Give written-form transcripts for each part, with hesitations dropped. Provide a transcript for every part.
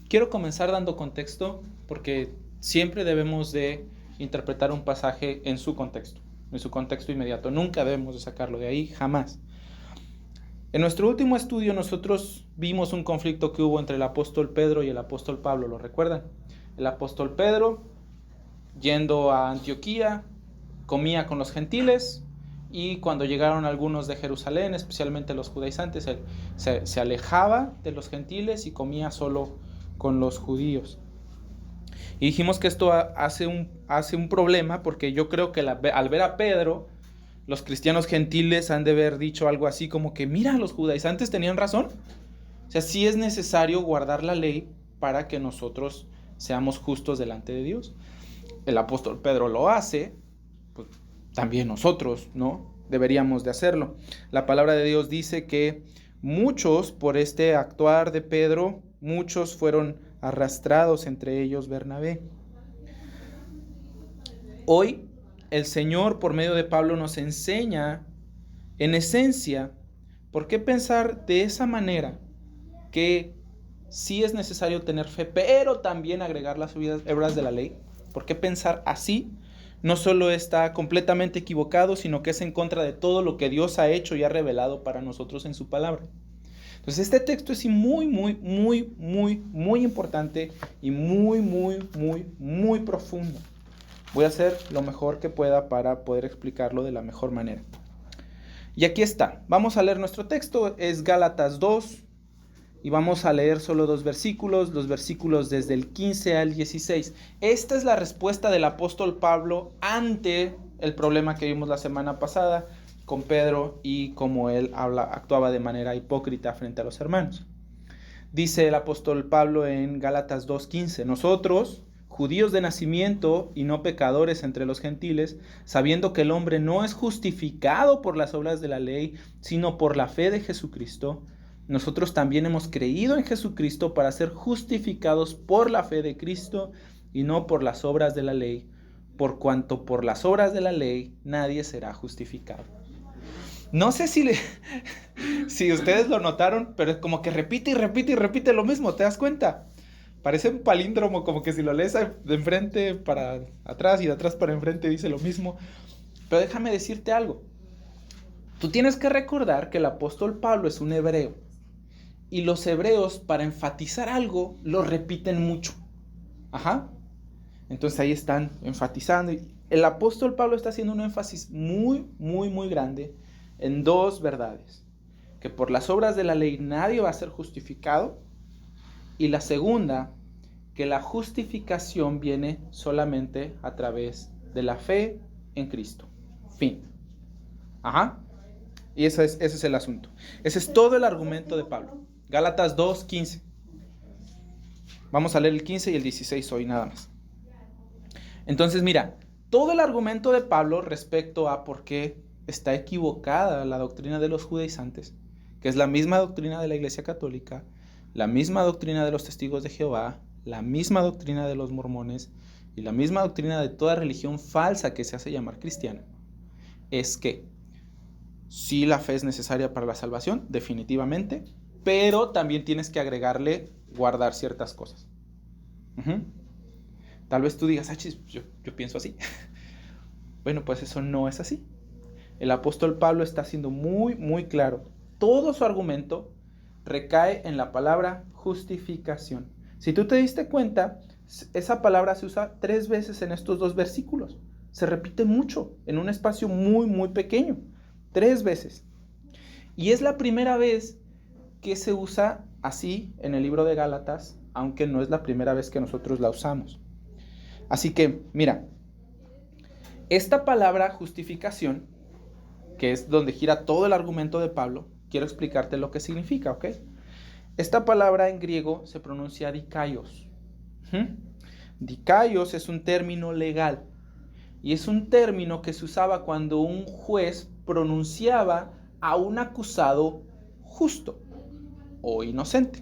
Quiero comenzar dando contexto porque siempre debemos de interpretar un pasaje en su contexto inmediato. Nunca debemos de sacarlo de ahí, jamás. En nuestro último estudio nosotros vimos un conflicto que hubo entre el apóstol Pedro y el apóstol Pablo, ¿lo recuerdan? El apóstol Pedro, yendo a Antioquía, comía con los gentiles, y cuando llegaron algunos de Jerusalén, especialmente los judaizantes, él se alejaba de los gentiles y comía solo con los judíos. Y dijimos que esto hace un problema, porque yo creo que al ver a Pedro, los cristianos gentiles han de haber dicho algo así como que, mira, los judaizantes tenían razón. O sea, sí es necesario guardar la ley para que nosotros seamos justos delante de Dios. El apóstol Pedro lo hace, pues también nosotros, ¿no? Deberíamos de hacerlo. La palabra de Dios dice que muchos, por este actuar de Pedro, muchos fueron arrastrados, entre ellos Bernabé. Hoy el Señor, por medio de Pablo, nos enseña, en esencia, por qué pensar de esa manera, que sí es necesario tener fe, pero también agregar las obras de la ley. ¿Por qué pensar así? No solo está completamente equivocado, sino que es en contra de todo lo que Dios ha hecho y ha revelado para nosotros en su palabra. Entonces este texto es muy importante y muy profundo. Voy a hacer lo mejor que pueda para poder explicarlo de la mejor manera. Y aquí está. Vamos a leer nuestro texto. Es Gálatas 2. Y vamos a leer solo los versículos desde el 15 al 16. Esta es la respuesta del apóstol Pablo ante el problema que vimos la semana pasada con Pedro y cómo él actuaba de manera hipócrita frente a los hermanos. Dice el apóstol Pablo en Gálatas 2:15: nosotros, judíos de nacimiento y no pecadores entre los gentiles, sabiendo que el hombre no es justificado por las obras de la ley, sino por la fe de Jesucristo, nosotros también hemos creído en Jesucristo para ser justificados por la fe de Cristo y no por las obras de la ley, por cuanto por las obras de la ley nadie será justificado. No sé si ustedes lo notaron, pero es como que repite lo mismo, ¿te das cuenta? Parece un palíndromo, como que si lo lees de enfrente para atrás y de atrás para enfrente dice lo mismo. Pero déjame decirte algo. Tú tienes que recordar que el apóstol Pablo es un hebreo. Y los hebreos, para enfatizar algo, lo repiten mucho. Ajá. Entonces ahí están enfatizando. El apóstol Pablo está haciendo un énfasis muy grande en dos verdades: que por las obras de la ley nadie va a ser justificado, y la segunda, que la justificación viene solamente a través de la fe en Cristo. Fin. Ajá. Y ese es el asunto. Ese es todo el argumento de Pablo. Gálatas 2:15. Vamos a leer el 15 y el 16 hoy nada más. Entonces mira, todo el argumento de Pablo respecto a por qué está equivocada la doctrina de los judaizantes, que es la misma doctrina de la Iglesia Católica, la misma doctrina de los testigos de Jehová, la misma doctrina de los mormones y la misma doctrina de toda religión falsa que se hace llamar cristiana, es que sí, la fe es necesaria para la salvación, definitivamente, pero también tienes que agregarle guardar ciertas cosas. Tal vez tú digas, yo pienso así. Bueno, pues eso no es así. El apóstol Pablo está siendo muy claro. Todo su argumento recae en la palabra justificación. Si tú te diste cuenta, esa palabra se usa 3 veces en estos 2 versículos. Se repite mucho, en un espacio muy pequeño. 3 veces. Y es la primera vez que se usa así en el libro de Gálatas, aunque no es la primera vez que nosotros la usamos. Así que, mira, esta palabra justificación, que es donde gira todo el argumento de Pablo, quiero explicarte lo que significa, ¿ok? Esta palabra en griego se pronuncia dikaios. Dikaios es un término legal, y es un término que se usaba cuando un juez pronunciaba a un acusado justo o inocente.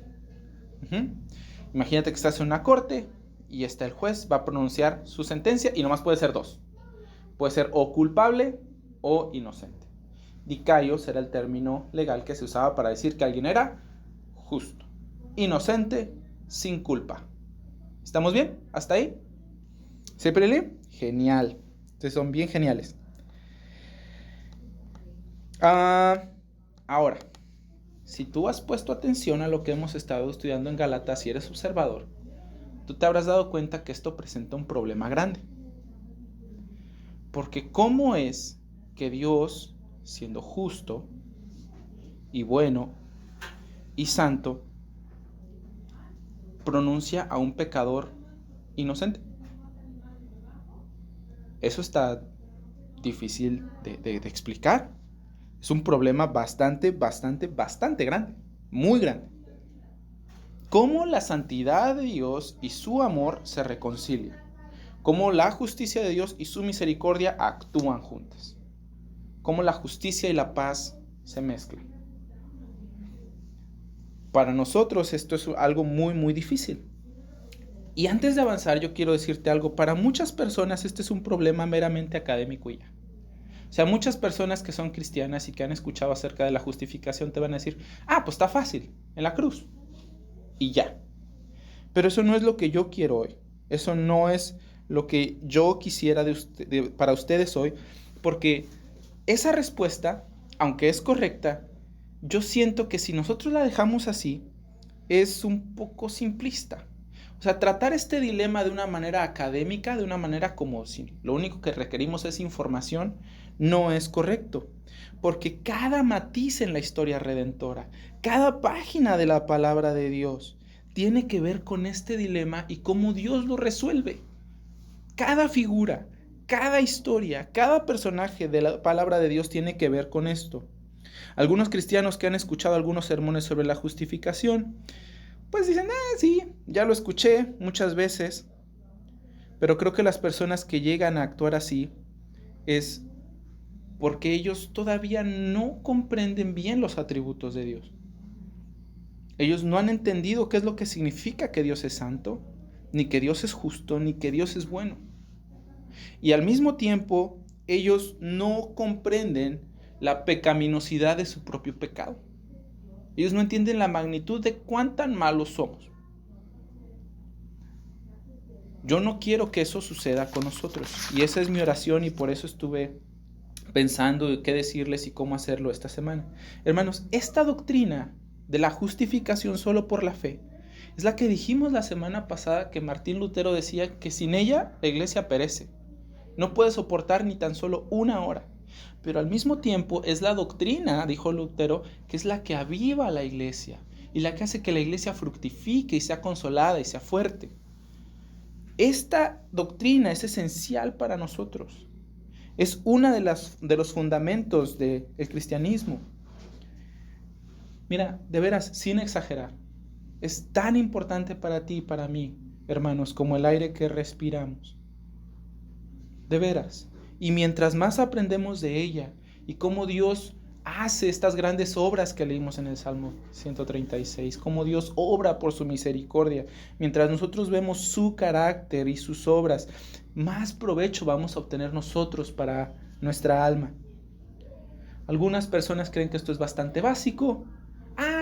Imagínate que estás en una corte y está el juez, va a pronunciar su sentencia y nomás puede ser 2. Puede ser o culpable o inocente. Dikaios era el término legal que se usaba para decir que alguien era justo. Inocente sin culpa. ¿Estamos bien? ¿Hasta ahí? ¿Sí, Pirelli? Genial. Ustedes son bien geniales. Ahora, si tú has puesto atención a lo que hemos estado estudiando en Gálatas y eres observador, tú te habrás dado cuenta que esto presenta un problema grande. Porque ¿cómo es que Dios, siendo justo y bueno y santo, pronuncia a un pecador inocente? Eso está difícil de explicar. Es un problema bastante grande, muy grande. ¿Cómo la santidad de Dios y su amor se reconcilian? ¿Cómo la justicia de Dios y su misericordia actúan juntas? ¿Cómo la justicia y la paz se mezclan? Para nosotros esto es algo muy difícil. Y antes de avanzar, yo quiero decirte algo. Para muchas personas este es un problema meramente académico ya. O sea, muchas personas que son cristianas y que han escuchado acerca de la justificación te van a decir, pues está fácil, en la cruz. Y ya. Pero eso no es lo que yo quiero hoy. Eso no es lo que yo quisiera para ustedes hoy. Porque esa respuesta, aunque es correcta, yo siento que si nosotros la dejamos así, es un poco simplista. O sea, tratar este dilema de una manera académica, de una manera como si lo único que requerimos es información, no es correcto. Porque cada matiz en la historia redentora, cada página de la palabra de Dios, tiene que ver con este dilema y cómo Dios lo resuelve. Cada figura, cada historia, cada personaje de la palabra de Dios tiene que ver con esto. Algunos cristianos que han escuchado algunos sermones sobre la justificación, pues dicen, sí, ya lo escuché muchas veces. Pero creo que las personas que llegan a actuar así es porque ellos todavía no comprenden bien los atributos de Dios. Ellos no han entendido qué es lo que significa que Dios es santo, ni que Dios es justo, ni que Dios es bueno. Y al mismo tiempo, ellos no comprenden la pecaminosidad de su propio pecado. Ellos no entienden la magnitud de cuán tan malos somos. Yo no quiero que eso suceda con nosotros. Y esa es mi oración y por eso estuve pensando qué decirles y cómo hacerlo esta semana. Hermanos, esta doctrina de la justificación solo por la fe es la que dijimos la semana pasada que Martín Lutero decía que sin ella la iglesia perece. No puede soportar ni tan solo una hora. Pero al mismo tiempo es la doctrina, dijo Lutero, que es la que aviva a la iglesia y la que hace que la iglesia fructifique y sea consolada y sea fuerte. Esta doctrina es esencial para nosotros. Es una de los fundamentos del cristianismo. Mira, de veras, sin exagerar, es tan importante para ti y para mí, hermanos, como el aire que respiramos. De veras. Y mientras más aprendemos de ella y cómo Dios hace estas grandes obras que leímos en el Salmo 136, cómo Dios obra por su misericordia, mientras nosotros vemos su carácter y sus obras, más provecho vamos a obtener nosotros para nuestra alma. Algunas personas creen que esto es bastante básico.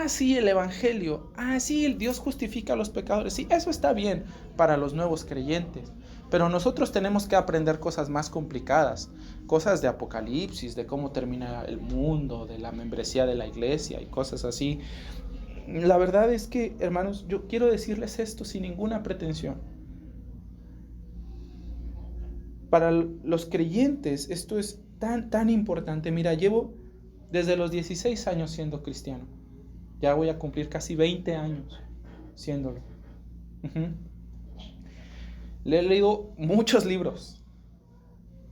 Sí, el evangelio. Sí, el Dios justifica a los pecadores. Sí, eso está bien para los nuevos creyentes. Pero nosotros tenemos que aprender cosas más complicadas. Cosas de Apocalipsis, de cómo termina el mundo, de la membresía de la iglesia y cosas así. La verdad es que, hermanos, yo quiero decirles esto sin ninguna pretensión. Para los creyentes esto es tan importante. Mira, llevo desde los 16 años siendo cristiano. Ya voy a cumplir casi 20 años siéndolo. Le he leído muchos libros.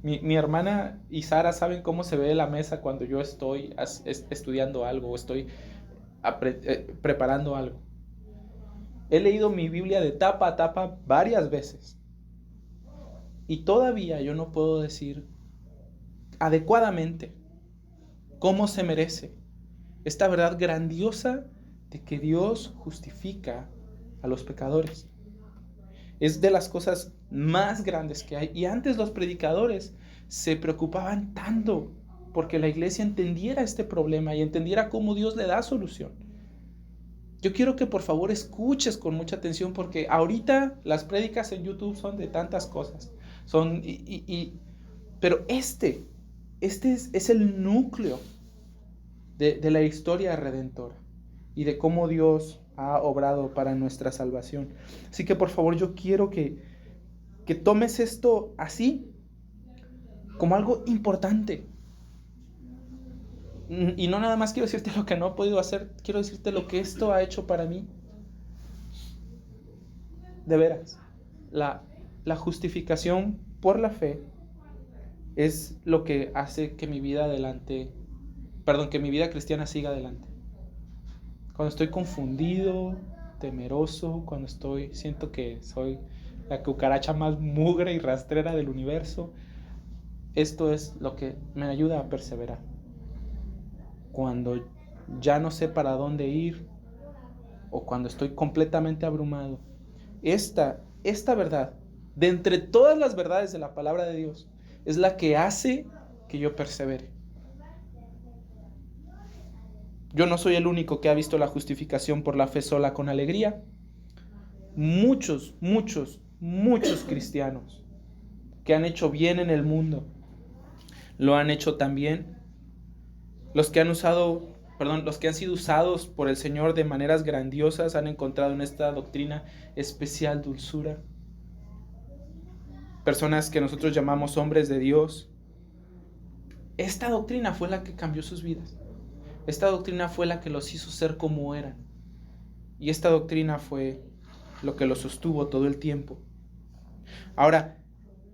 Mi hermana y Sara saben cómo se ve la mesa cuando yo estoy estudiando algo o estoy preparando algo. He leído mi Biblia de tapa a tapa varias veces. Y todavía yo no puedo decir adecuadamente cómo se merece esta verdad grandiosa de que Dios justifica a los pecadores. Es de las cosas más grandes que hay. Y antes los predicadores se preocupaban tanto porque la iglesia entendiera este problema y entendiera cómo Dios le da solución. yo quiero que por favor escuches con mucha atención, porque ahorita las prédicas en YouTube son de tantas cosas. Pero este es el núcleo de la historia redentora y de cómo Dios ha obrado para nuestra salvación. Así que por favor yo quiero que tomes esto así, como algo importante. Y no nada más quiero decirte lo que no he podido hacer, quiero decirte lo que esto ha hecho para mí. De veras, la justificación por la fe es lo que hace que mi vida que mi vida cristiana siga adelante. Cuando estoy confundido, temeroso, cuando siento que soy la cucaracha más mugre y rastrera del universo, esto es lo que me ayuda a perseverar. Cuando ya no sé para dónde ir, o cuando estoy completamente abrumado, esta verdad, de entre todas las verdades de la palabra de Dios, es la que hace que yo persevere. Yo no soy el único que ha visto la justificación por la fe sola con alegría. Muchos cristianos que han hecho bien en el mundo lo han hecho también. Los que han sido usados por el Señor de maneras grandiosas han encontrado en esta doctrina especial dulzura. Personas que nosotros llamamos hombres de Dios. Esta doctrina fue la que cambió sus vidas. Esta doctrina fue la que los hizo ser como eran. Y esta doctrina fue lo que los sostuvo todo el tiempo. Ahora,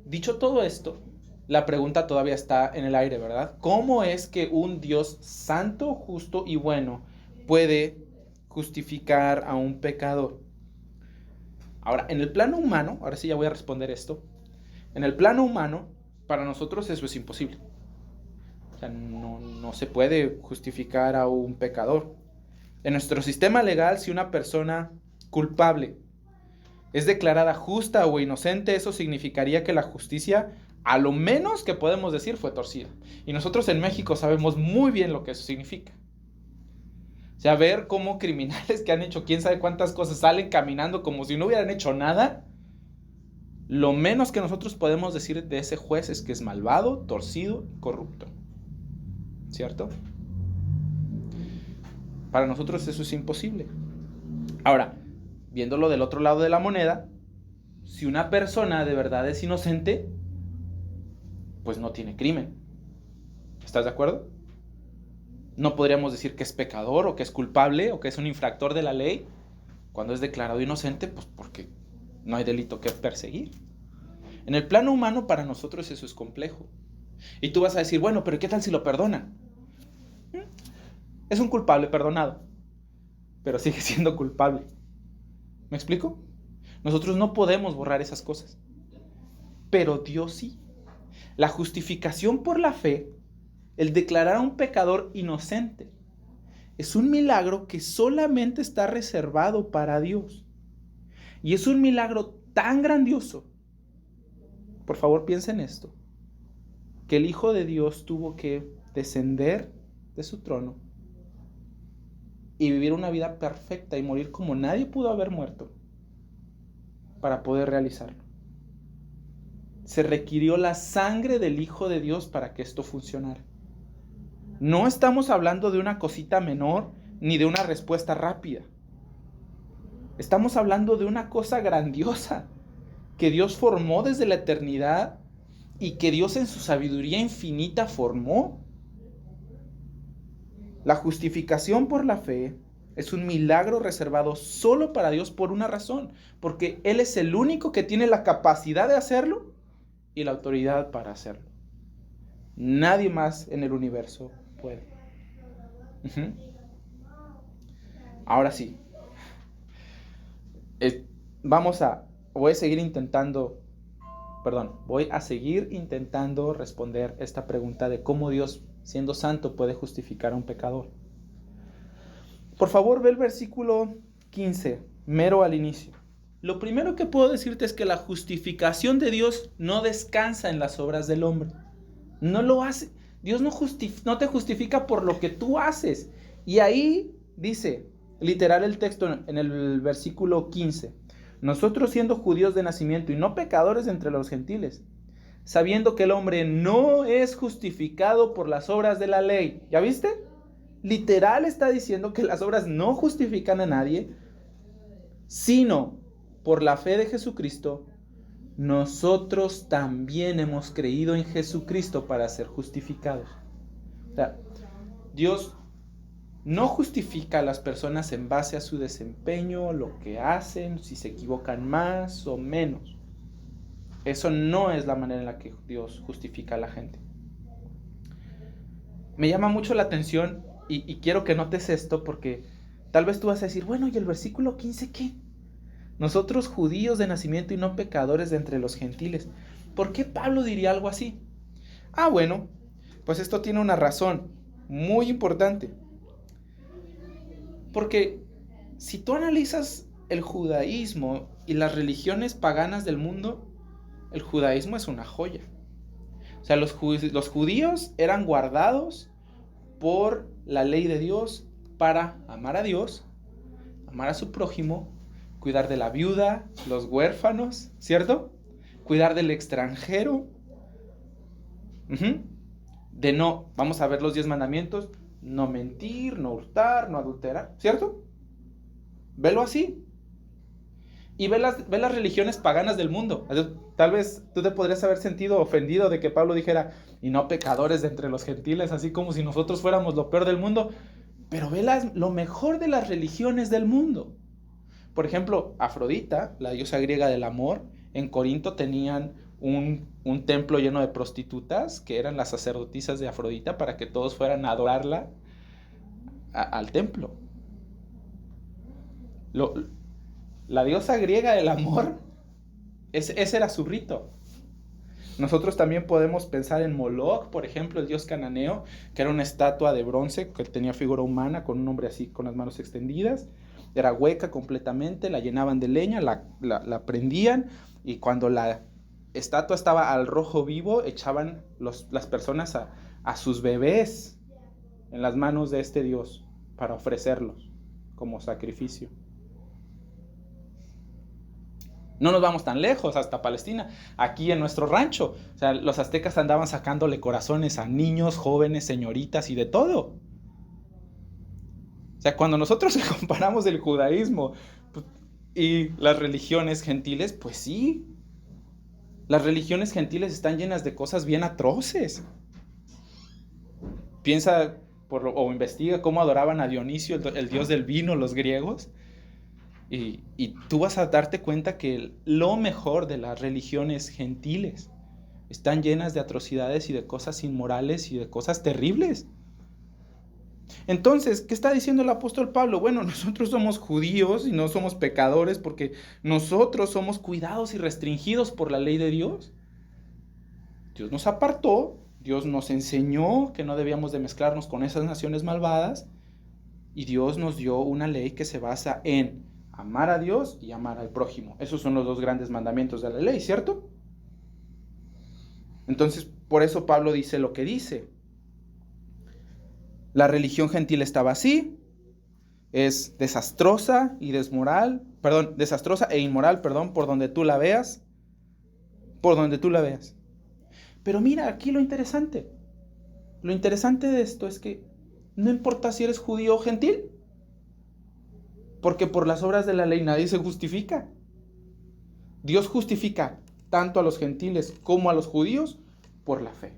dicho todo esto, la pregunta todavía está en el aire, ¿verdad? ¿Cómo es que un Dios santo, justo y bueno puede justificar a un pecador? Ahora, en el plano humano, ahora sí ya voy a responder esto. En el plano humano, para nosotros eso es imposible. O sea, no se puede justificar a un pecador. En nuestro sistema legal, si una persona culpable es declarada justa o inocente, eso significaría que la justicia, a lo menos que podemos decir, fue torcida. Y nosotros en México sabemos muy bien lo que eso significa. O sea, ver cómo criminales que han hecho quién sabe cuántas cosas salen caminando como si no hubieran hecho nada. Lo menos que nosotros podemos decir de ese juez es que es malvado, torcido y corrupto. ¿Cierto? Para nosotros eso es imposible. Ahora, viéndolo del otro lado de la moneda, si una persona de verdad es inocente, pues no tiene crimen. ¿Estás de acuerdo? No podríamos decir que es pecador o que es culpable o que es un infractor de la ley cuando es declarado inocente, pues porque no hay delito que perseguir. En el plano humano para nosotros eso es complejo. Y tú vas a decir, bueno, pero ¿qué tal si lo perdonan? Es un culpable perdonado, pero sigue siendo culpable. ¿Me explico? Nosotros no podemos borrar esas cosas, pero Dios sí. La justificación por la fe, el declarar a un pecador inocente, es un milagro que solamente está reservado para Dios. Y es un milagro tan grandioso. Por favor, piensa en esto. Que el Hijo de Dios tuvo que descender de su trono y vivir una vida perfecta y morir como nadie pudo haber muerto para poder realizarlo. Se requirió la sangre del Hijo de Dios para que esto funcionara. No estamos hablando de una cosita menor ni de una respuesta rápida. Estamos hablando de una cosa grandiosa que Dios formó desde la eternidad y que Dios en su sabiduría infinita formó. La justificación por la fe es un milagro reservado solo para Dios por una razón, porque Él es el único que tiene la capacidad de hacerlo y la autoridad para hacerlo. Nadie más en el universo puede. Ahora sí. Voy a seguir intentando responder esta pregunta de cómo Dios, siendo santo, puede justificar a un pecador. Por favor, ve el versículo 15, mero al inicio. Lo primero que puedo decirte es que la justificación de Dios no descansa en las obras del hombre. No lo hace. Dios no te justifica por lo que tú haces. Y ahí dice, literal el texto en el versículo 15. Nosotros siendo judíos de nacimiento y no pecadores entre los gentiles, sabiendo que el hombre no es justificado por las obras de la ley. ¿Ya viste? Literal está diciendo que las obras no justifican a nadie, sino por la fe de Jesucristo. Nosotros también hemos creído en Jesucristo para ser justificados. O sea, Dios no justifica a las personas en base a su desempeño, lo que hacen, si se equivocan más o menos. Eso no es la manera en la que Dios justifica a la gente. Me llama mucho la atención y quiero que notes esto porque tal vez tú vas a decir, bueno, ¿y el versículo 15 qué? Nosotros judíos de nacimiento y no pecadores de entre los gentiles. ¿Por qué Pablo diría algo así? Bueno, pues esto tiene una razón muy importante. Porque si tú analizas el judaísmo y las religiones paganas del mundo, el judaísmo es una joya. O sea, los judíos eran guardados por la ley de Dios para amar a Dios, amar a su prójimo, cuidar de la viuda, los huérfanos, ¿cierto? Cuidar del extranjero. De no, vamos a ver los 10 mandamientos, no mentir, no hurtar, no adulterar, ¿cierto? Velo así. Y ve las religiones paganas del mundo. Tal vez tú te podrías haber sentido ofendido de que Pablo dijera, y no pecadores de entre los gentiles, así como si nosotros fuéramos lo peor del mundo. Pero ve lo mejor de las religiones del mundo. Por ejemplo, Afrodita, la diosa griega del amor, en Corinto tenían un templo lleno de prostitutas, que eran las sacerdotisas de Afrodita, para que todos fueran a adorarla al templo. La diosa griega del amor, ese era su rito. Nosotros también podemos pensar en Moloch, por ejemplo, el dios cananeo, que era una estatua de bronce que tenía figura humana, con un hombre así, con las manos extendidas. Era hueca completamente, la llenaban de leña, la prendían, y cuando la estatua estaba al rojo vivo, echaban las personas a sus bebés en las manos de este dios para ofrecerlos como sacrificio. No nos vamos tan lejos, hasta Palestina, aquí en nuestro rancho. O sea, los aztecas andaban sacándole corazones a niños, jóvenes, señoritas y de todo. O sea, cuando nosotros comparamos el judaísmo y las religiones gentiles, pues sí. Las religiones gentiles están llenas de cosas bien atroces. Piensa o investiga cómo adoraban a Dionisio, el dios del vino, los griegos. Y tú vas a darte cuenta que lo mejor de las religiones gentiles están llenas de atrocidades y de cosas inmorales y de cosas terribles. Entonces, ¿qué está diciendo el apóstol Pablo? Bueno, nosotros somos judíos y no somos pecadores porque nosotros somos cuidados y restringidos por la ley de Dios. Dios nos apartó, Dios nos enseñó que no debíamos de mezclarnos con esas naciones malvadas y Dios nos dio una ley que se basa en amar a Dios y amar al prójimo. Esos son los dos grandes mandamientos de la ley, ¿cierto? Entonces, por eso Pablo dice lo que dice. La religión gentil estaba así, es desastrosa e inmoral, por donde tú la veas. Pero mira, aquí lo interesante de esto es que no importa si eres judío o gentil, porque por las obras de la ley nadie se justifica. Dios justifica tanto a los gentiles como a los judíos por la fe.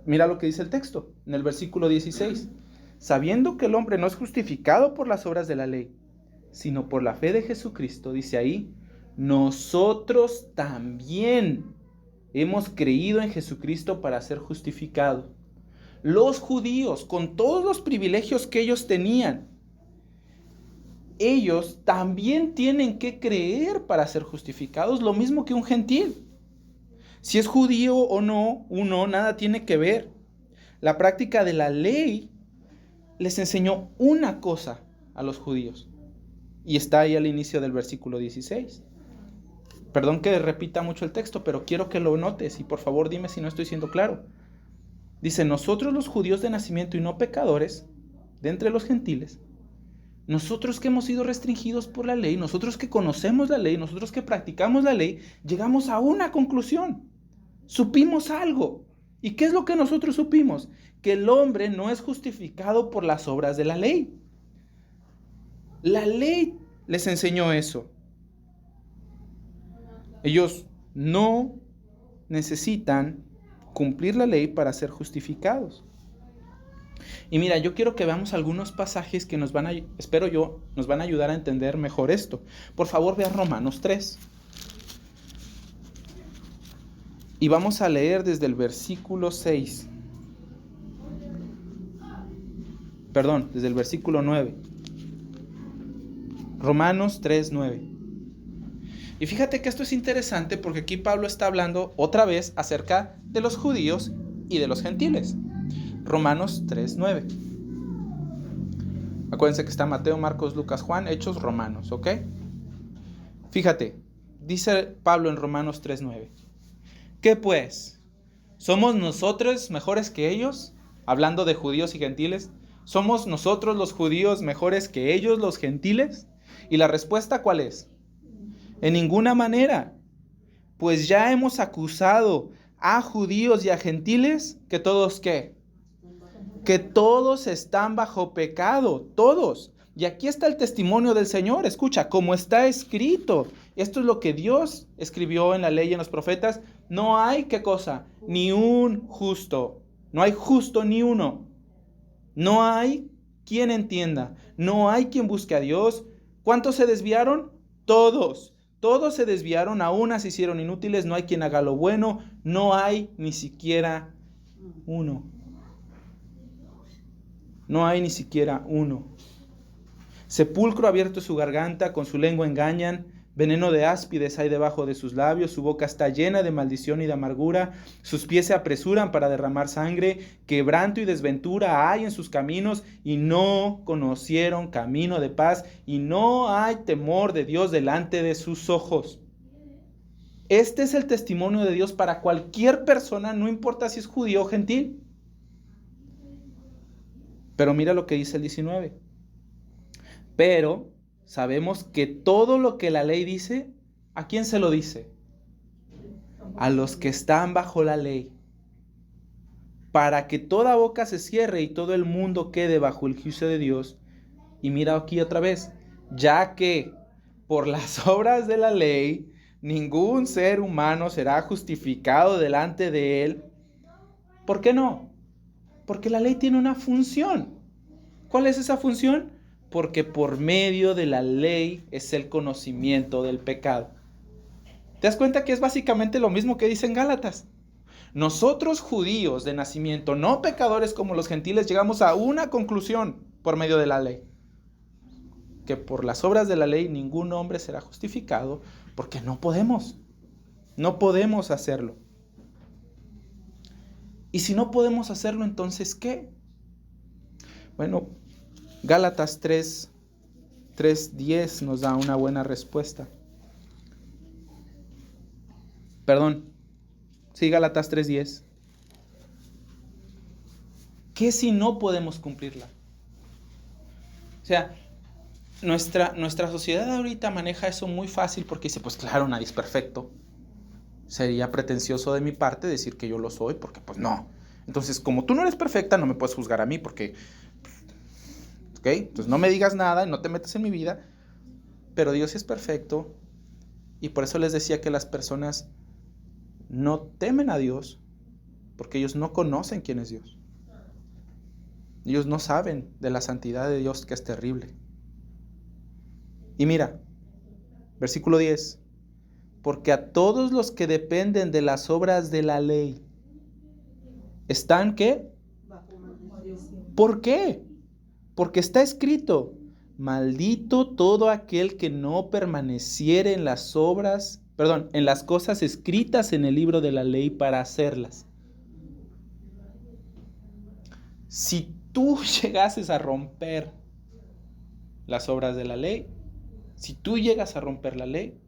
Mira lo que dice el texto en el versículo 16. Sabiendo que el hombre no es justificado por las obras de la ley, sino por la fe de Jesucristo, dice ahí, nosotros también hemos creído en Jesucristo para ser justificados. Los judíos, con todos los privilegios que ellos tenían, ellos también tienen que creer para ser justificados, lo mismo que un gentil. Si es judío o no, nada tiene que ver. La práctica de la ley les enseñó una cosa a los judíos. Y está ahí al inicio del versículo 16. Perdón que repita mucho el texto, pero quiero que lo notes y por favor dime si no estoy siendo claro. Dice, nosotros los judíos de nacimiento y no pecadores, de entre los gentiles, nosotros que hemos sido restringidos por la ley, nosotros que conocemos la ley, nosotros que practicamos la ley, llegamos a una conclusión. Supimos algo. ¿Y qué es lo que nosotros supimos? Que el hombre no es justificado por las obras de la ley. La ley les enseñó eso. Ellos no necesitan cumplir la ley para ser justificados. Y mira, yo quiero que veamos algunos pasajes que nos van a ayudar a entender mejor esto. Por favor, vea Romanos 3. Y vamos a leer desde el versículo 6. Perdón, desde el versículo 9. Romanos 3, 9. Y fíjate que esto es interesante porque aquí Pablo está hablando otra vez acerca de los judíos y de los gentiles. Romanos 3, 9. Acuérdense que está Mateo, Marcos, Lucas, Juan, Hechos, Romanos, ¿ok? Fíjate, dice Pablo en Romanos 3, 9. ¿Qué pues? ¿Somos nosotros mejores que ellos? Hablando de judíos y gentiles. ¿Somos nosotros los judíos mejores que ellos los gentiles? Y la respuesta, ¿cuál es? En ninguna manera. Pues ya hemos acusado a judíos y a gentiles que todos, ¿qué? Que todos están bajo pecado, todos. Y aquí está el testimonio del Señor. Escucha, como está escrito. Esto es lo que Dios escribió en la ley y en los profetas. No hay, ¿qué cosa? Ni un justo. No hay justo ni uno. No hay quien entienda. No hay quien busque a Dios. ¿Cuántos se desviaron? Todos. Todos se desviaron, a unas se hicieron inútiles. No hay quien haga lo bueno. No hay ni siquiera uno. No hay ni siquiera uno. Sepulcro abierto su garganta, con su lengua engañan, veneno de áspides hay debajo de sus labios, su boca está llena de maldición y de amargura, sus pies se apresuran para derramar sangre, quebranto y desventura hay en sus caminos, y no conocieron camino de paz, y no hay temor de Dios delante de sus ojos. Este es el testimonio de Dios para cualquier persona, no importa si es judío o gentil. Pero mira lo que dice el 19. Pero sabemos que todo lo que la ley dice, ¿a quién se lo dice? A los que están bajo la ley. Para que toda boca se cierre y todo el mundo quede bajo el juicio de Dios. Y mira aquí otra vez, ya que por las obras de la ley, ningún ser humano será justificado delante de él. ¿Por qué no? Porque la ley tiene una función. ¿Cuál es esa función? Porque por medio de la ley es el conocimiento del pecado. ¿Te das cuenta que es básicamente lo mismo que dice en Gálatas? Nosotros judíos de nacimiento, no pecadores como los gentiles, llegamos a una conclusión por medio de la ley. Que por las obras de la ley ningún hombre será justificado porque no podemos. No podemos hacerlo. Y si no podemos hacerlo, entonces ¿qué? Bueno, Gálatas 3:10 nos da una buena respuesta. Perdón. Sí, Gálatas 3:10. ¿Qué si no podemos cumplirla? O sea, nuestra sociedad ahorita maneja eso muy fácil porque dice, pues claro, nadie es perfecto. Sería pretencioso de mi parte decir que yo lo soy, porque pues no. Entonces, como tú no eres perfecta, no me puedes juzgar a mí porque... ¿ok? Entonces no me digas nada, no te metas en mi vida. Pero Dios es perfecto. Y por eso les decía que las personas no temen a Dios, porque ellos no conocen quién es Dios. Ellos no saben de la santidad de Dios, que es terrible. Y mira, versículo 10. Porque a todos los que dependen de las obras de la ley, ¿están qué? ¿Por qué? Porque está escrito, maldito todo aquel que no permaneciere en las en las cosas escritas en el libro de la ley para hacerlas. Si tú llegases a romper las obras de la ley, si tú llegas a romper la ley,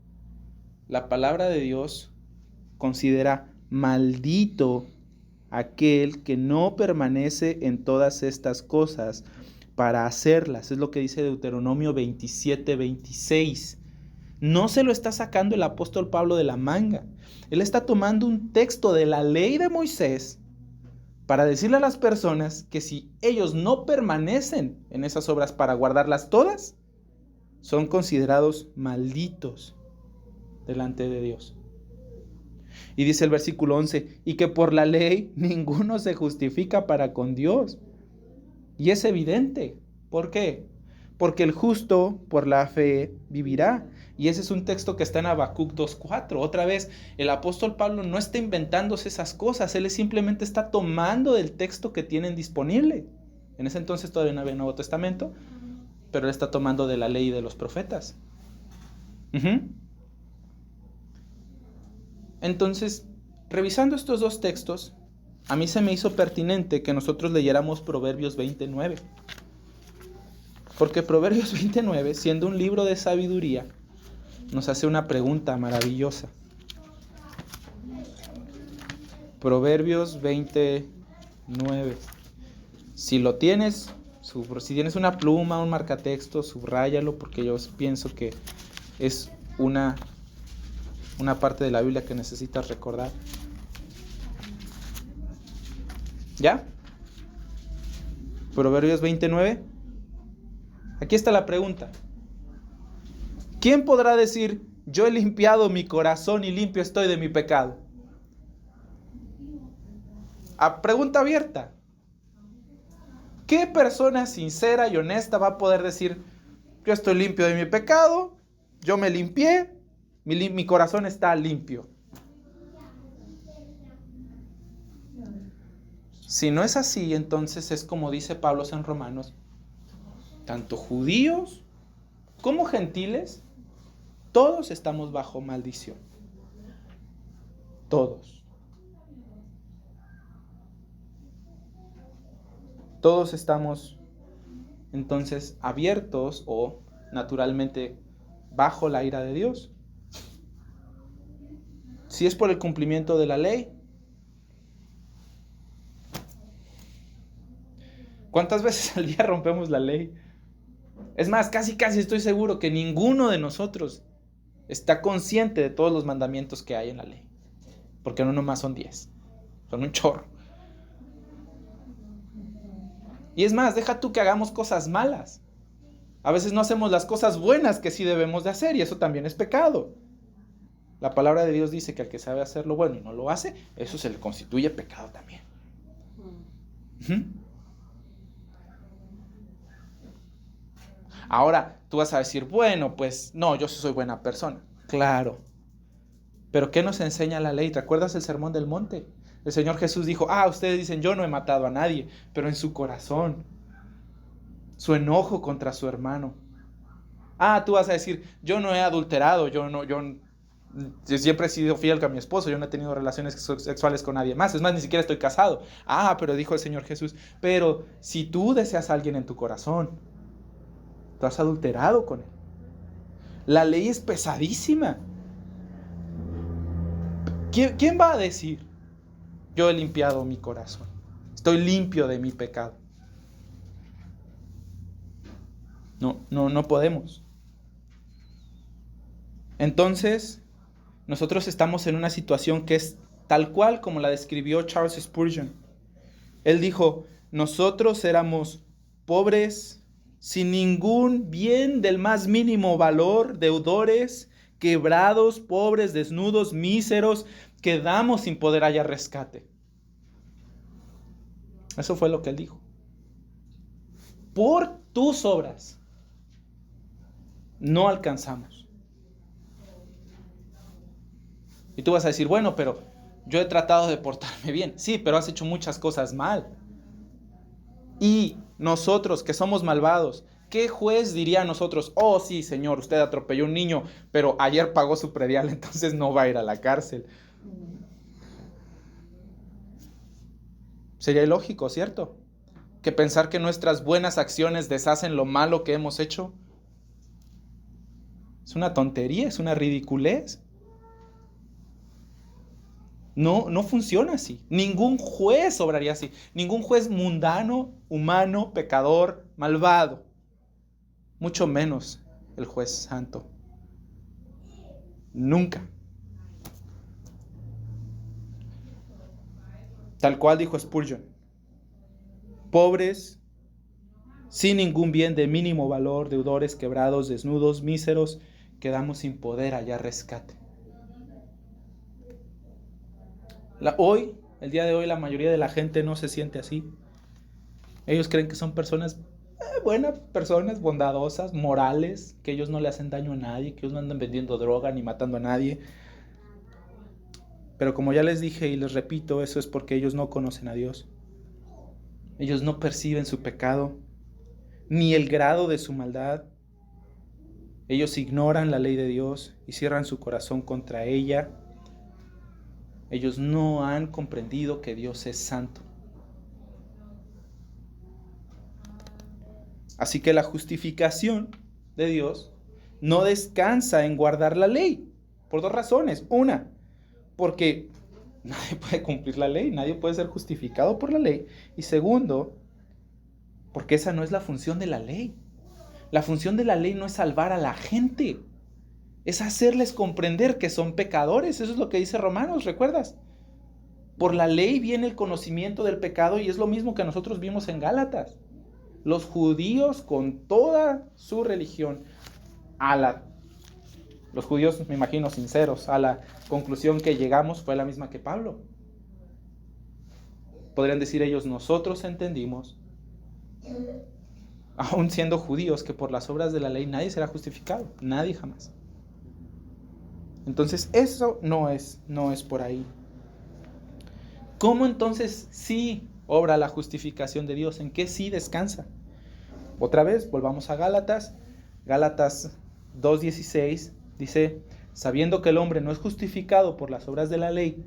la palabra de Dios considera maldito aquel que no permanece en todas estas cosas para hacerlas. Es lo que dice Deuteronomio 27, 26. No se lo está sacando el apóstol Pablo de la manga. Él está tomando un texto de la ley de Moisés para decirle a las personas que si ellos no permanecen en esas obras para guardarlas todas, son considerados malditos delante de Dios. Y dice el versículo 11, y que por la ley ninguno se justifica para con Dios. Y es evidente. ¿Por qué? Porque el justo por la fe vivirá. Y ese es un texto que está en Habacuc 2:4. Otra vez, el apóstol Pablo no está inventándose esas cosas, él simplemente está tomando del texto que tienen disponible. En ese entonces todavía no había Nuevo Testamento, pero él está tomando de la ley y de los profetas. Entonces, revisando estos dos textos, a mí se me hizo pertinente que nosotros leyéramos Proverbios 29. Porque Proverbios 29, siendo un libro de sabiduría, nos hace una pregunta maravillosa. Proverbios 29. Si lo tienes, si tienes una pluma, un marcatexto, subráyalo, porque yo pienso que es una parte de la Biblia que necesitas recordar. ¿Ya? Proverbios 29. Aquí está la pregunta. ¿Quién podrá decir, yo he limpiado mi corazón y limpio estoy de mi pecado? Pregunta abierta. ¿Qué persona sincera y honesta va a poder decir, yo estoy limpio de mi pecado, yo me limpié, mi corazón está limpio? Si no es así, entonces es como dice Pablo en Romanos, tanto judíos como gentiles, todos estamos bajo maldición. Todos. Todos estamos entonces abiertos o naturalmente bajo la ira de Dios. Si es por el cumplimiento de la ley. ¿Cuántas veces al día rompemos la ley? Es más, casi estoy seguro que ninguno de nosotros está consciente de todos los mandamientos que hay en la ley. Porque no nomás son 10. Son un chorro. Y es más, deja tú que hagamos cosas malas. A veces no hacemos las cosas buenas que sí debemos de hacer y eso también es pecado. La palabra de Dios dice que al que sabe hacer lo bueno y no lo hace, eso se le constituye pecado también. Ahora, tú vas a decir, bueno, pues no, yo sí soy buena persona. Claro. Pero ¿qué nos enseña la ley? ¿Te acuerdas el sermón del monte? El Señor Jesús dijo, ustedes dicen, yo no he matado a nadie, pero en su corazón, su enojo contra su hermano. Tú vas a decir, yo no he adulterado, yo siempre he sido fiel a mi esposo, yo no he tenido relaciones sexuales con nadie más, es más, ni siquiera estoy casado. Pero dijo el Señor Jesús, pero si tú deseas a alguien en tu corazón, tú has adulterado con él. La ley es pesadísima. ¿Quién va a decir, yo he limpiado mi corazón, estoy limpio de mi pecado? No podemos. Entonces, nosotros estamos en una situación que es tal cual como la describió Charles Spurgeon. Él dijo, nosotros éramos pobres, sin ningún bien del más mínimo valor, deudores, quebrados, pobres, desnudos, míseros, quedamos sin poder hallar rescate. Eso fue lo que él dijo. Por tus obras no alcanzamos. Y tú vas a decir, bueno, pero yo he tratado de portarme bien. Sí, pero has hecho muchas cosas mal. Y nosotros que somos malvados, ¿qué juez diría a nosotros? Sí, señor, usted atropelló a un niño, pero ayer pagó su predial, entonces no va a ir a la cárcel. Sería ilógico, ¿cierto? Que pensar que nuestras buenas acciones deshacen lo malo que hemos hecho. Es una tontería, es una ridiculez. No, no funciona así. Ningún juez obraría así. Ningún juez mundano, humano, pecador, malvado. Mucho menos el juez santo. Nunca. Tal cual dijo Spurgeon. Pobres, sin ningún bien de mínimo valor, deudores, quebrados, desnudos, míseros, quedamos sin poder hallar rescate. El día de hoy, la mayoría de la gente no se siente así. Ellos creen que son personas buenas, personas bondadosas, morales, que ellos no le hacen daño a nadie, que ellos no andan vendiendo droga ni matando a nadie. Pero como ya les dije y les repito, eso es porque ellos no conocen a Dios. Ellos no perciben su pecado, ni el grado de su maldad. Ellos ignoran la ley de Dios y cierran su corazón contra ella. Ellos no han comprendido que Dios es santo. Así que la justificación de Dios no descansa en guardar la ley, por dos razones. Una, porque nadie puede cumplir la ley, nadie puede ser justificado por la ley. Y segundo, porque esa no es la función de la ley. La función de la ley no es salvar a la gente, es hacerles comprender que son pecadores. Eso es lo que dice Romanos, ¿recuerdas? Por la ley viene el conocimiento del pecado y es lo mismo que nosotros vimos en Gálatas. Los judíos con toda su religión, los judíos, me imagino, sinceros, a la conclusión que llegamos fue la misma que Pablo. Podrían decir ellos, nosotros entendimos, aún siendo judíos, que por las obras de la ley nadie será justificado, nadie jamás. Entonces eso no es por ahí. ¿Cómo entonces sí obra la justificación de Dios? ¿En qué sí descansa? Otra vez, volvamos a Gálatas. Gálatas 2:16 dice, sabiendo que el hombre no es justificado por las obras de la ley,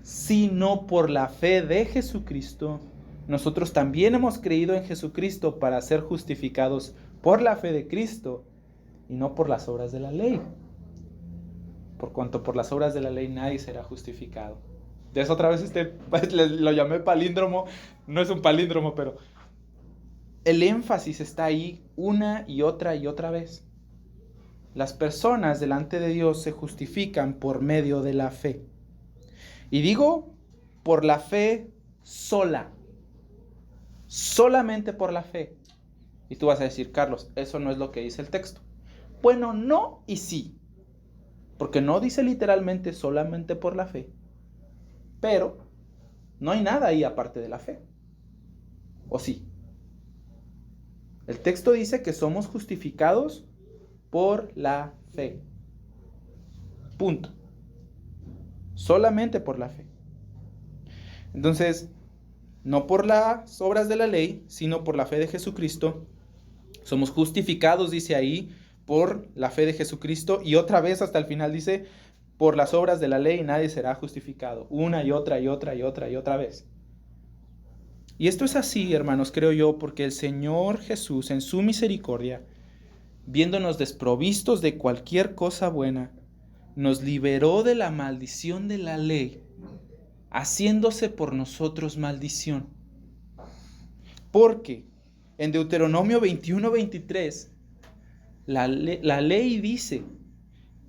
sino por la fe de Jesucristo, nosotros también hemos creído en Jesucristo para ser justificados por la fe de Cristo y no por las obras de la ley. Por cuanto por las obras de la ley nadie será justificado. De eso otra vez lo llamé palíndromo, no es un palíndromo, pero el énfasis está ahí una y otra vez. Las personas delante de Dios se justifican por medio de la fe. Y digo, por la fe sola. Solamente por la fe. Y tú vas a decir, Carlos, eso no es lo que dice el texto. Bueno, no y sí. Porque no dice literalmente solamente por la fe. Pero no hay nada ahí aparte de la fe. ¿O sí? El texto dice que somos justificados por la fe. Punto. Solamente por la fe. Entonces, no por las obras de la ley, sino por la fe de Jesucristo. Somos justificados, dice ahí, por la fe de Jesucristo. Y otra vez hasta el final dice, por las obras de la ley nadie será justificado. Una y otra vez. Y esto es así, hermanos, creo yo, porque el Señor Jesús, en su misericordia, viéndonos desprovistos de cualquier cosa buena, nos liberó de la maldición de la ley, haciéndose por nosotros maldición. Porque en Deuteronomio 21:23, la ley dice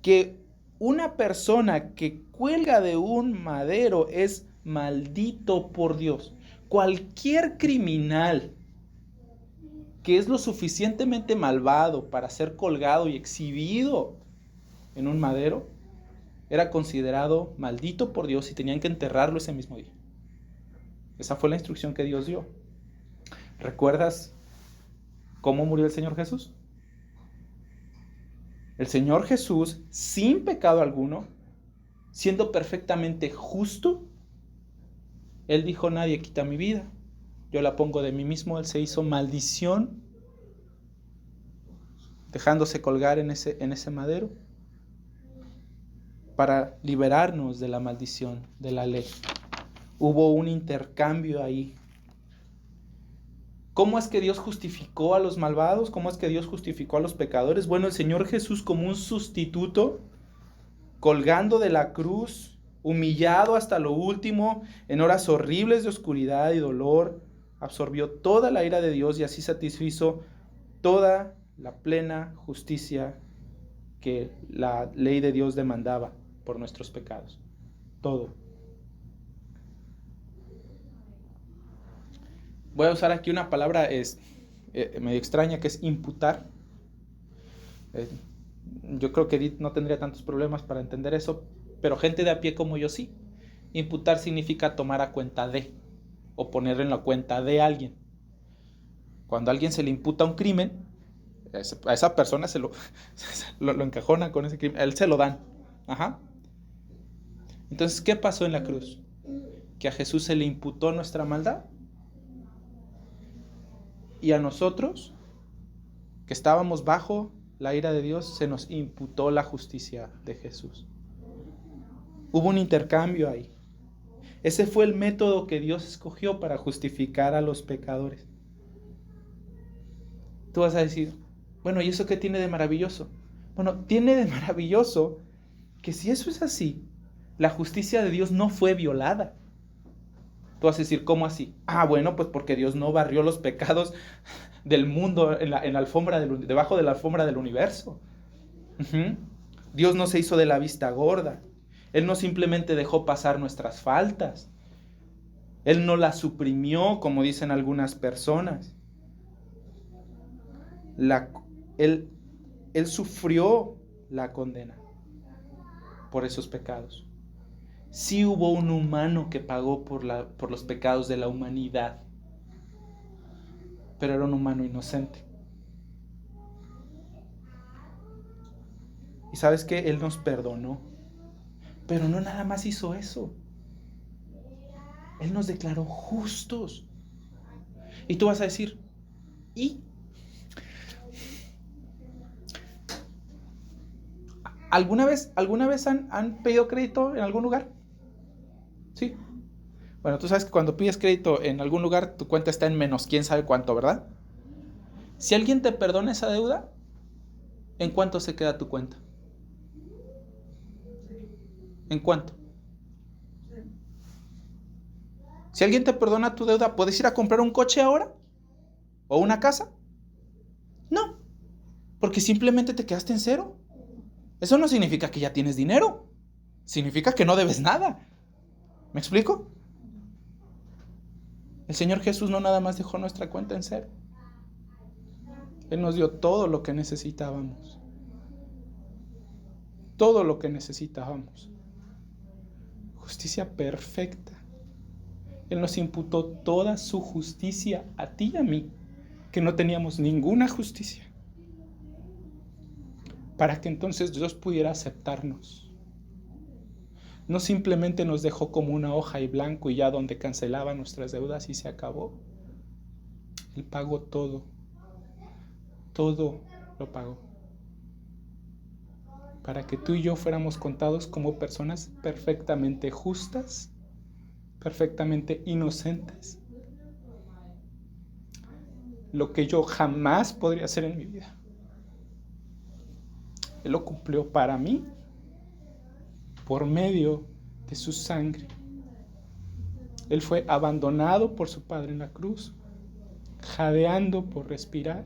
que una persona que cuelga de un madero es maldito por Dios. Cualquier criminal que es lo suficientemente malvado para ser colgado y exhibido en un madero, era considerado maldito por Dios y tenían que enterrarlo ese mismo día. Esa fue la instrucción que Dios dio. ¿Recuerdas cómo murió el Señor Jesús? El Señor Jesús, sin pecado alguno, siendo perfectamente justo, Él dijo, nadie quita mi vida, yo la pongo de mí mismo. Él se hizo maldición, dejándose colgar en ese madero, para liberarnos de la maldición de la ley. Hubo un intercambio ahí. ¿Cómo es que Dios justificó a los malvados? ¿Cómo es que Dios justificó a los pecadores? Bueno, el Señor Jesús, como un sustituto, colgando de la cruz humillado hasta lo último, en horas horribles de oscuridad y dolor, absorbió toda la ira de Dios y así satisfizo toda la plena justicia que la ley de Dios demandaba por nuestros pecados. Todo. Voy a usar aquí una palabra medio extraña, que es imputar. Yo creo que Edith no tendría tantos problemas para entender eso, pero gente de a pie como yo sí. Imputar significa tomar a cuenta de, o poner en la cuenta de alguien. Cuando a alguien se le imputa un crimen, a esa persona se lo encajona con ese crimen, a él se lo dan. Ajá. Entonces, ¿qué pasó en la cruz? Que a Jesús se le imputó nuestra maldad. Y a nosotros, que estábamos bajo la ira de Dios, se nos imputó la justicia de Jesús. Hubo un intercambio ahí. Ese fue el método que Dios escogió para justificar a los pecadores. Tú vas a decir, bueno, ¿y eso qué tiene de maravilloso? Bueno, tiene de maravilloso que si eso es así, la justicia de Dios no fue violada. Tú vas a decir, ¿cómo así? Bueno, pues porque Dios no barrió los pecados del mundo en la alfombra debajo de la alfombra del universo. Dios no se hizo de la vista gorda. Él no simplemente dejó pasar nuestras faltas. Él no las suprimió, como dicen algunas personas. Él sufrió la condena por esos pecados. Sí hubo un humano que pagó por los pecados de la humanidad, pero era un humano inocente. Y ¿sabes qué? Él nos perdonó, pero no nada más hizo eso. Él nos declaró justos. Y tú vas a decir, ¿y? ¿Alguna vez han pedido crédito en algún lugar? Sí. Bueno, tú sabes que cuando pides crédito en algún lugar, tu cuenta está en menos quién sabe cuánto, ¿verdad? Si alguien te perdona esa deuda, ¿en cuánto se queda tu cuenta? ¿En cuánto? Si alguien te perdona tu deuda, ¿puedes ir a comprar un coche ahora? ¿O una casa? No, porque simplemente te quedaste en cero. Eso no significa que ya tienes dinero. Significa que no debes nada. ¿Me explico? El Señor Jesús no nada más dejó nuestra cuenta en cero. Él nos dio todo lo que necesitábamos. Todo lo que necesitábamos. Justicia perfecta. Él nos imputó toda su justicia a ti y a mí, que no teníamos ninguna justicia, para que entonces Dios pudiera aceptarnos. No simplemente nos dejó como una hoja y blanco y ya donde cancelaba nuestras deudas y se acabó. Él pagó todo. Todo lo pagó. Para que tú y yo fuéramos contados como personas perfectamente justas, perfectamente inocentes. Lo que yo jamás podría hacer en mi vida. Él lo cumplió para mí por medio de su sangre. Él fue abandonado por su Padre en la cruz, jadeando por respirar,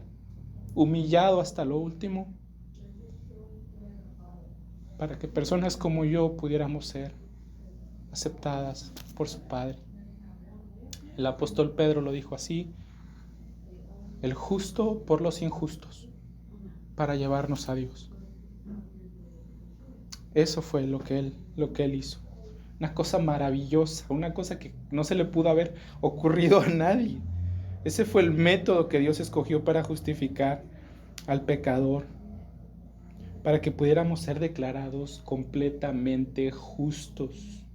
humillado hasta lo último, para que personas como yo pudiéramos ser aceptadas por su Padre. El apóstol Pedro lo dijo así: el justo por los injustos, para llevarnos a Dios. Eso fue lo que él hizo. Una cosa maravillosa, una cosa que no se le pudo haber ocurrido a nadie. Ese fue el método que Dios escogió para justificar al pecador, para que pudiéramos ser declarados completamente justos,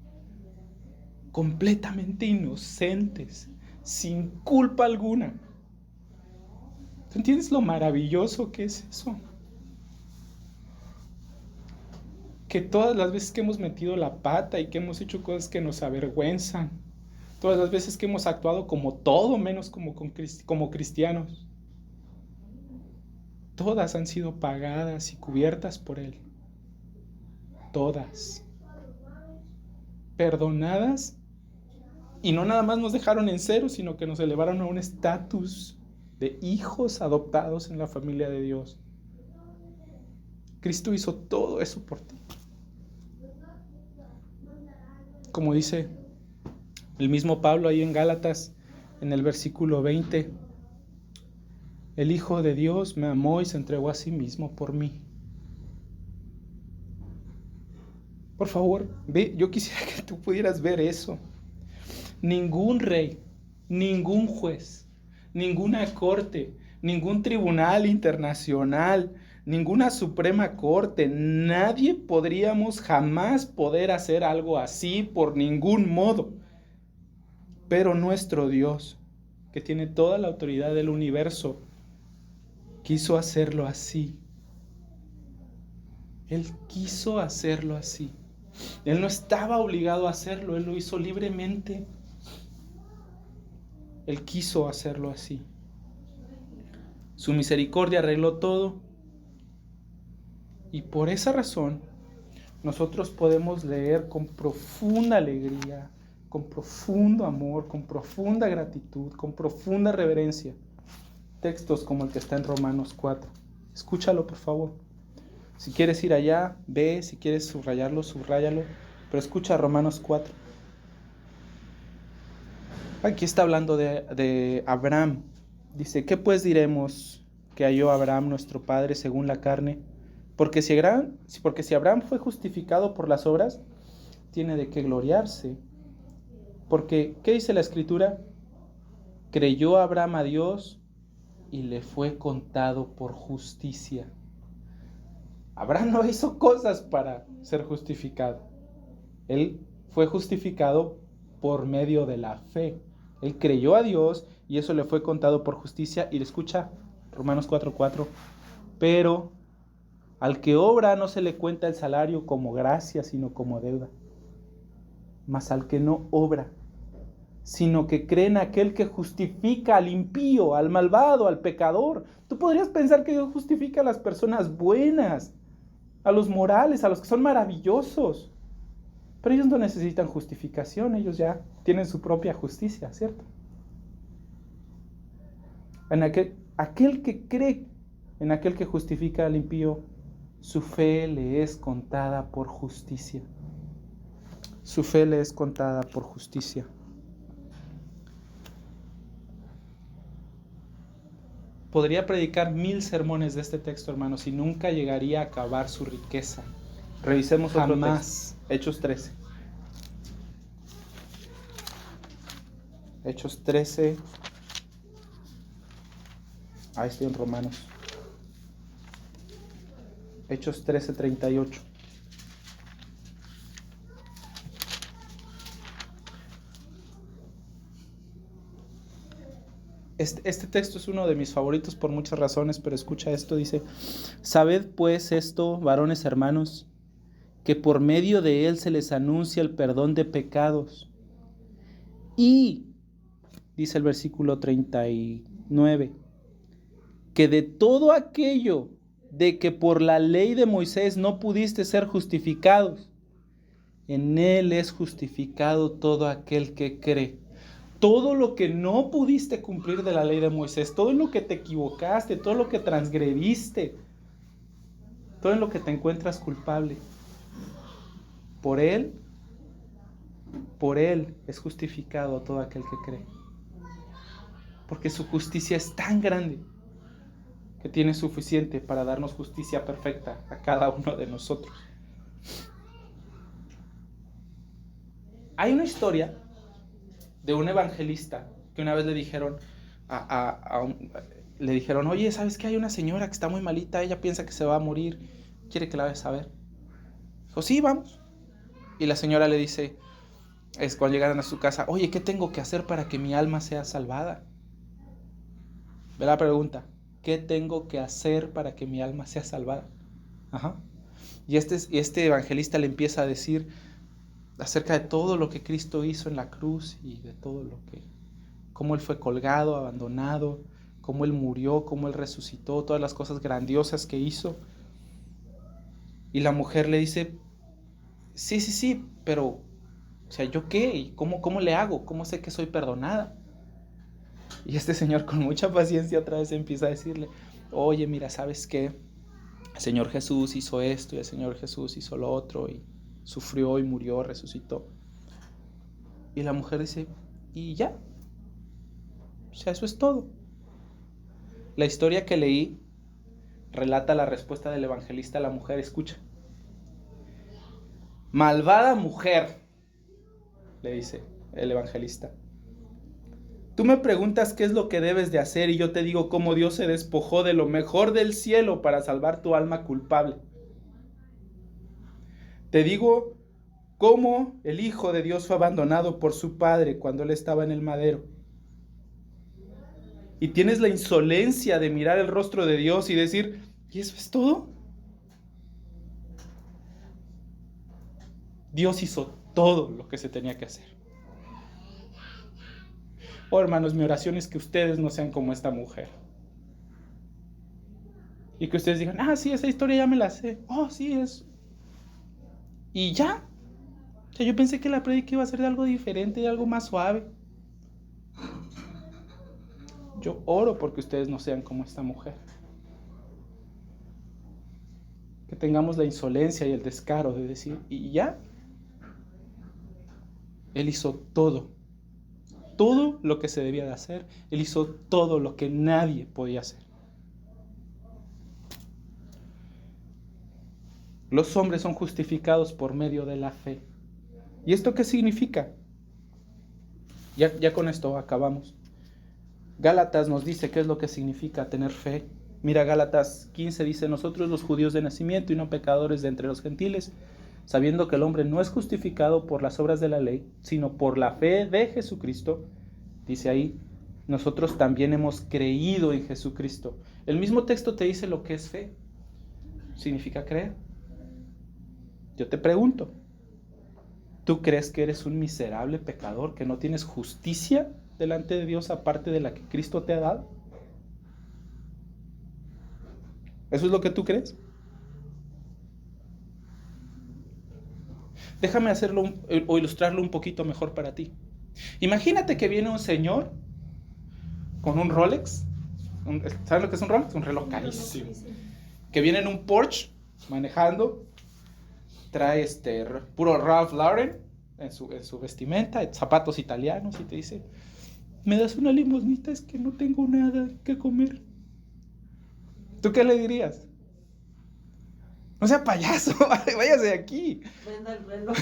completamente inocentes, sin culpa alguna. ¿Tú entiendes lo maravilloso que es eso? Que todas las veces que hemos metido la pata y que hemos hecho cosas que nos avergüenzan, todas las veces que hemos actuado como todo menos como cristianos, todas han sido pagadas y cubiertas por Él. Todas. perdonadas, y no nada más nos dejaron en cero, sino que nos elevaron a un estatus de hijos adoptados en la familia de Dios. Cristo hizo todo eso por ti. Como dice el mismo Pablo ahí en Gálatas, en el versículo 20, el Hijo de Dios me amó y se entregó a sí mismo por mí. Por favor, ve, yo quisiera que tú pudieras ver eso. Ningún rey, ningún juez, ninguna corte, ningún tribunal internacional, ninguna Suprema Corte, nadie podríamos jamás poder hacer algo así por ningún modo. Pero nuestro Dios, que tiene toda la autoridad del universo, quiso hacerlo así. Él quiso hacerlo así. Él no estaba obligado a hacerlo, Él lo hizo libremente. Él quiso hacerlo así. Su misericordia arregló todo. Y por esa razón, nosotros podemos leer con profunda alegría, con profundo amor, con profunda gratitud, con profunda reverencia, textos como el que está en Romanos 4. Escúchalo, por favor. Si quieres ir allá, ve. Si quieres subrayarlo, subráyalo. Pero escucha Romanos 4. Aquí está hablando de Abraham. Dice, ¿qué pues diremos que halló Abraham nuestro padre según la carne? Porque si Abraham fue justificado por las obras, tiene de qué gloriarse. Porque, ¿qué dice la Escritura? Creyó Abraham a Dios y le fue contado por justicia. Abraham no hizo cosas para ser justificado. Él fue justificado por medio de la fe. Él creyó a Dios y eso le fue contado por justicia. Y le escucha Romanos 4:4. Pero al que obra no se le cuenta el salario como gracia, sino como deuda. Mas al que no obra, sino que cree en aquel que justifica al impío, al malvado, al pecador. Tú podrías pensar que Dios justifica a las personas buenas, a los morales, a los que son maravillosos. Pero ellos no necesitan justificación, ellos ya tienen su propia justicia, ¿cierto? En aquel que cree en aquel que justifica al impío, su fe le es contada por justicia. Su fe le es contada por justicia. Podría predicar 1000 sermones de este texto, hermanos, y nunca llegaría a acabar su riqueza. Revisemos otro texto. Hechos 13. Hechos 13. Ahí estoy en Romanos. Hechos 13:38. Este texto es uno de mis favoritos por muchas razones, pero escucha esto, dice: Sabed pues esto, varones hermanos, que por medio de él se les anuncia el perdón de pecados. Y, dice el versículo 39, que de todo aquello de que por la ley de Moisés no pudiste ser justificados, en él es justificado todo aquel que cree. Todo lo que no pudiste cumplir de la ley de Moisés, todo en lo que te equivocaste, todo lo que transgrediste, todo en lo que te encuentras culpable, por él es justificado todo aquel que cree. Porque su justicia es tan grande que tiene suficiente para darnos justicia perfecta a cada uno de nosotros. Hay una historia de un evangelista que una vez le dijeron oye, ¿sabes qué? Hay una señora que está muy malita, ella piensa que se va a morir, quiere que la vayas a ver. Dijo, sí, vamos. Y la señora le dice, cuando llegaron a su casa, oye, ¿qué tengo que hacer para que mi alma sea salvada? Ve la pregunta, ¿qué tengo que hacer para que mi alma sea salvada? Ajá. Y este evangelista le empieza a decir acerca de todo lo que Cristo hizo en la cruz y de todo cómo Él fue colgado, abandonado, cómo Él murió, cómo Él resucitó, todas las cosas grandiosas que hizo. Y la mujer le dice, sí, pero O sea, ¿yo qué? ¿Y cómo le hago? ¿Cómo sé que soy perdonada? Y este señor con mucha paciencia otra vez empieza a decirle, oye, mira, ¿sabes qué? El Señor Jesús hizo esto y el Señor Jesús hizo lo otro y sufrió y murió, resucitó. Y la mujer dice, ¿y ya? O sea, eso es todo. La historia que leí relata la respuesta del evangelista a la mujer. Escucha. Malvada mujer, le dice el evangelista. Tú me preguntas qué es lo que debes de hacer y yo te digo cómo Dios se despojó de lo mejor del cielo para salvar tu alma culpable. Te digo cómo el Hijo de Dios fue abandonado por su Padre cuando Él estaba en el madero. Y tienes la insolencia de mirar el rostro de Dios y decir, ¿y eso es todo? Dios hizo todo lo que se tenía que hacer. Oh, hermanos, mi oración es que ustedes no sean como esta mujer. Y que ustedes digan, sí, esa historia ya me la sé. Oh, sí, es. Y ya. O sea, yo pensé que la prédica iba a ser de algo diferente, de algo más suave. Yo oro porque ustedes no sean como esta mujer. Que tengamos la insolencia y el descaro de decir, y ya. Él hizo todo lo que se debía de hacer. Él hizo todo lo que nadie podía hacer. Los hombres son justificados por medio de la fe. ¿Y esto qué significa? Ya con esto acabamos. Gálatas nos dice qué es lo que significa tener fe. Mira, Gálatas 15 dice, nosotros los judíos de nacimiento y no pecadores de entre los gentiles, sabiendo que el hombre no es justificado por las obras de la ley, sino por la fe de Jesucristo, dice ahí, nosotros también hemos creído en Jesucristo. El mismo texto te dice lo que es fe. Significa creer. Yo te pregunto, ¿tú crees que eres un miserable pecador, que no tienes justicia delante de Dios aparte de la que Cristo te ha dado? ¿Eso es lo que tú crees? Déjame hacerlo o ilustrarlo un poquito mejor para ti. Imagínate que viene un señor con un Rolex. ¿Saben lo que es un Rolex? Un reloj carísimo. Que viene en un Porsche manejando. Trae puro Ralph Lauren en su vestimenta, zapatos italianos y te dice, ¿me das una limosnita? Es que no tengo nada que comer. ¿Tú qué le dirías? No sea payaso, váyase de aquí. Venda el reloj.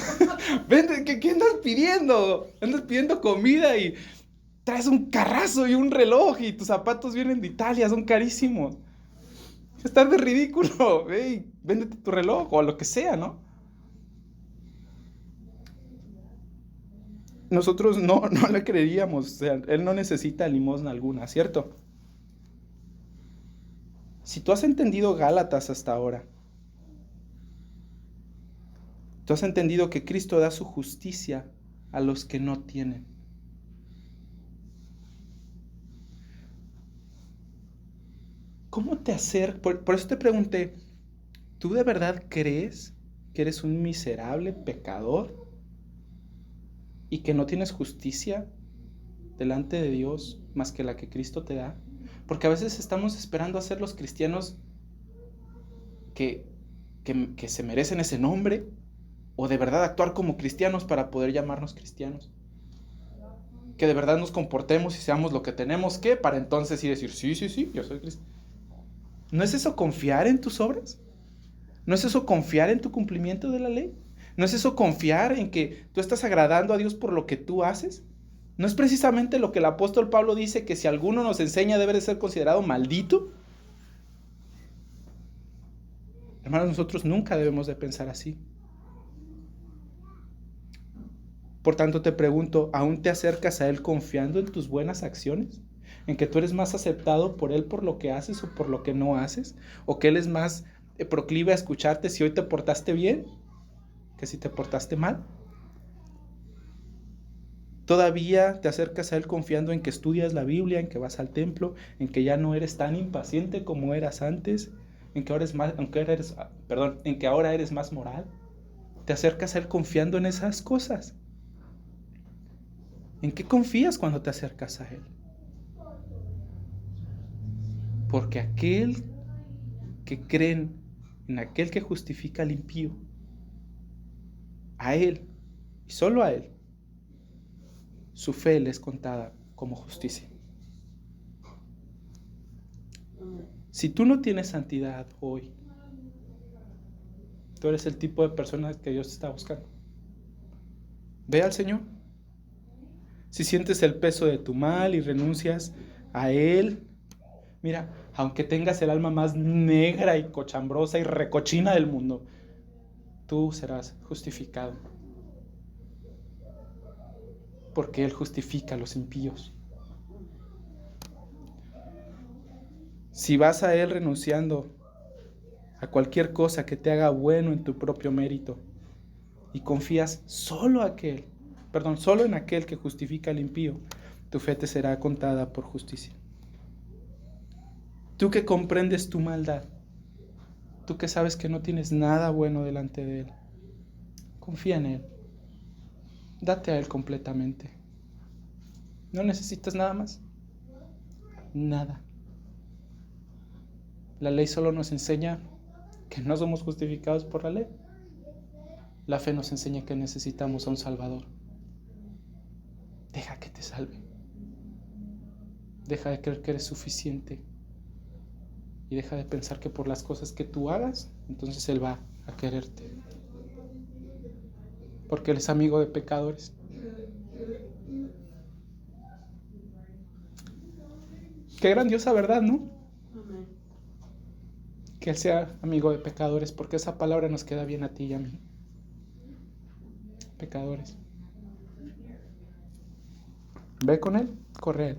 ¿Qué andas pidiendo? Andas pidiendo comida y traes un carrazo y un reloj y tus zapatos vienen de Italia, son carísimos. Estás de ridículo. Hey, véndete tu reloj o lo que sea, ¿no? Nosotros no le creeríamos, o sea, él no necesita limosna alguna, ¿cierto? Si tú has entendido Gálatas hasta ahora, tú has entendido que Cristo da su justicia a los que no tienen. ¿Cómo te acercas? Por eso te pregunté, ¿tú de verdad crees que eres un miserable pecador y que no tienes justicia delante de Dios más que la que Cristo te da? Porque a veces estamos esperando a ser los cristianos que se merecen ese nombre, o de verdad actuar como cristianos para poder llamarnos cristianos. Que de verdad nos comportemos y seamos lo que tenemos que, para entonces sí decir, sí, yo soy cristiano. ¿No es eso confiar en tus obras? ¿No es eso confiar en tu cumplimiento de la ley? ¿No es eso confiar en que tú estás agradando a Dios por lo que tú haces? ¿No es precisamente lo que el apóstol Pablo dice, que si alguno nos enseña debe de ser considerado maldito? Hermanos, nosotros nunca debemos de pensar así. Por tanto te pregunto, ¿aún te acercas a Él confiando en tus buenas acciones? ¿En que tú eres más aceptado por Él por lo que haces o por lo que no haces? ¿O que Él es más proclive a escucharte si hoy te portaste bien que si te portaste mal? ¿Todavía te acercas a Él confiando en que estudias la Biblia, en que vas al templo, en que ya no eres tan impaciente como eras antes, en que ahora eres más moral? ¿Te acercas a Él confiando en esas cosas? ¿En qué confías cuando te acercas a Él? Porque aquel que creen en aquel que justifica al impío, a Él y solo a Él, su fe le es contada como justicia. Si tú no tienes santidad hoy, tú eres el tipo de persona que Dios está buscando. Ve al Señor. Si sientes el peso de tu mal y renuncias a Él, mira, aunque tengas el alma más negra y cochambrosa y recochina del mundo, tú serás justificado. Porque Él justifica a los impíos. Si vas a Él renunciando a cualquier cosa que te haga bueno en tu propio mérito y confías solo en aquel que justifica al impío, tu fe te será contada por justicia. Tú que comprendes tu maldad, tú que sabes que no tienes nada bueno delante de Él, confía en Él. Date a Él completamente. No necesitas nada más. Nada. La ley solo nos enseña que no somos justificados por la ley. La fe nos enseña que necesitamos a un Salvador. Deja que te salve. Deja de creer que eres suficiente. Y deja de pensar que por las cosas que tú hagas, entonces Él va a quererte. Porque Él es amigo de pecadores. Qué grandiosa verdad, ¿no? Amén. Que Él sea amigo de pecadores, porque esa palabra nos queda bien a ti y a mí. Pecadores. Ve con Él, corre a Él.